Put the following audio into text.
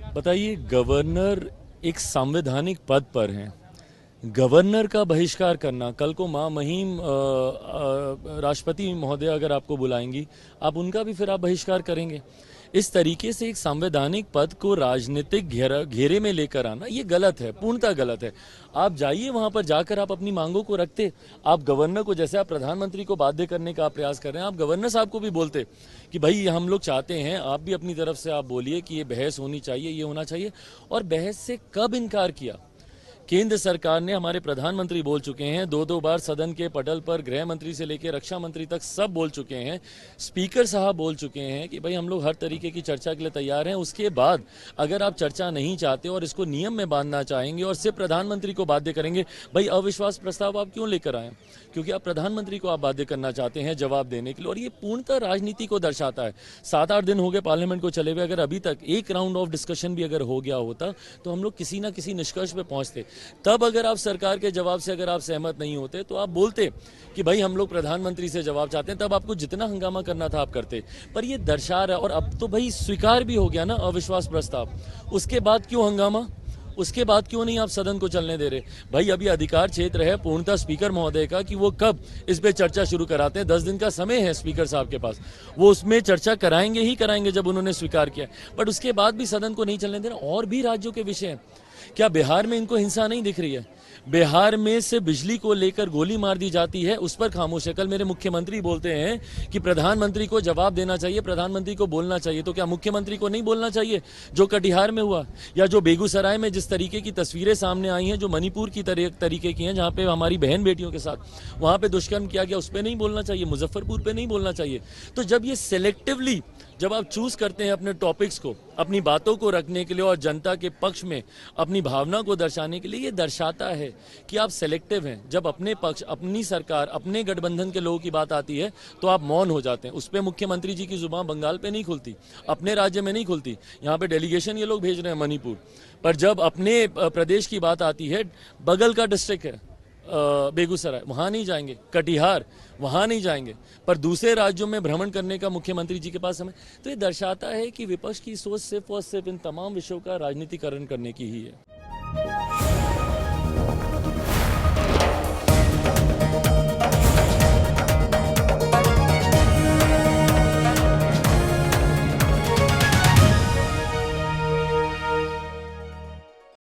बताइए, गवर्नर एक संवैधानिक पद पर हैं। गवर्नर का बहिष्कार करना, कल को मां महिम राष्ट्रपति महोदय अगर आपको बुलाएंगी, आप उनका भी फिर आप बहिष्कार करेंगे। इस तरीके से एक संवैधानिक पद को राजनीतिक घेरे में लेकर आना, ये गलत है, पूर्णतः गलत है। आप जाइए वहां पर, जाकर आप अपनी मांगों को रखते। आप गवर्नर को, जैसे आप प्रधानमंत्री को बाध्य करने का आप प्रयास कर रहे हैं, आप गवर्नर साहब को भी बोलते कि भाई हम लोग चाहते हैं, आप भी अपनी तरफ से आप बोलिए कि ये बहस होनी चाहिए, ये होना चाहिए। और बहस से कब इनकार किया? केंद्र सरकार ने, हमारे प्रधानमंत्री बोल चुके हैं, दो बार सदन के पटल पर गृह मंत्री से लेकर रक्षा मंत्री तक सब बोल चुके हैं। स्पीकर साहब बोल चुके हैं कि भाई हम लोग हर तरीके की चर्चा के लिए तैयार हैं। उसके बाद अगर आप चर्चा नहीं चाहते और इसको नियम में बांधना चाहेंगे और सिर्फ प्रधानमंत्री को बाध्य करेंगे, भाई अविश्वास प्रस्ताव आप क्यों लेकर आए? क्योंकि आप प्रधानमंत्री को आप बाध्य करना चाहते हैं जवाब देने के लिए, और ये पूर्णतः राजनीति को दर्शाता है। 7-8 दिन हो गए पार्लियामेंट को चले हुए, अगर अभी तक एक राउंड ऑफ डिस्कशन भी अगर हो गया होता तो हम लोग किसी ना किसी निष्कर्ष पे पहुंचते। तब अगर आप सरकार के जवाब से अगर आप सहमत नहीं होते तो आप बोलते कि भाई हम लोग प्रधानमंत्री से जवाब चाहते हैं, तब आपको जितना हंगामा करना था आप करते। पर ये दर्शा रहा है, और अब तो भाई स्वीकार भी हो गया ना अविश्वास प्रस्ताव, उसके बाद क्यों हंगामा? उसके बाद क्यों नहीं आप सदन को चलने दे रहे? भाई अभी अधिकार क्षेत्र है पूर्णतः स्पीकर महोदय का कि वो कब इस पे चर्चा शुरू कराते हैं। 10 दिन का समय है स्पीकर साहब के पास, वो उसमें चर्चा कराएंगे ही कराएंगे जब उन्होंने स्वीकार किया। बट उसके बाद भी सदन को नहीं चलने दे रहे। और भी राज्यों के विषय हैं। क्या बिहार में इनको हिंसा नहीं दिख रही है? बिहार में से बिजली को लेकर गोली मार दी जाती है, उस पर खामोश है। कल मेरे मुख्यमंत्री बोलते हैं कि प्रधानमंत्री को जवाब देना चाहिए, प्रधानमंत्री को बोलना चाहिए। तो क्या मुख्यमंत्री को नहीं बोलना चाहिए जो कटिहार में हुआ, या जो बेगूसराय में जिस तरीके की तस्वीरें सामने आई हैं, जो मणिपुर की तरीके की हैं, जहां पे हमारी बहन बेटियों के साथ वहां पे दुष्कर्म किया गया, उस पर नहीं बोलना चाहिए? मुजफ्फरपुर पे नहीं बोलना चाहिए? तो जब ये सिलेक्टिवली जब आप चूज करते हैं अपने टॉपिक्स को, अपनी बातों को रखने के लिए और जनता के पक्ष में अपनी भावना को दर्शाने के लिए, ये दर्शाता है कि आप सेलेक्टिव हैं। जब अपने पक्ष, अपनी सरकार, अपने गठबंधन के लोगों की बात आती है तो आप मौन हो जाते हैं। उस पर मुख्यमंत्री जी की जुबान बंगाल पे नहीं खुलती, अपने राज्य में नहीं खुलती। यहाँ पे डेलीगेशन ये लोग भेज रहे हैं मणिपुर, पर जब अपने प्रदेश की बात आती है, बगल का डिस्ट्रिक्ट है बेगूसराय, वहां नहीं जाएंगे। कटिहार, वहां नहीं जाएंगे। पर दूसरे राज्यों में भ्रमण करने का मुख्यमंत्री जी के पास समय। तो ये दर्शाता है कि विपक्ष की सोच सिर्फ और सिर्फ इन तमाम विषयों का राजनीतिकरण करने की ही है।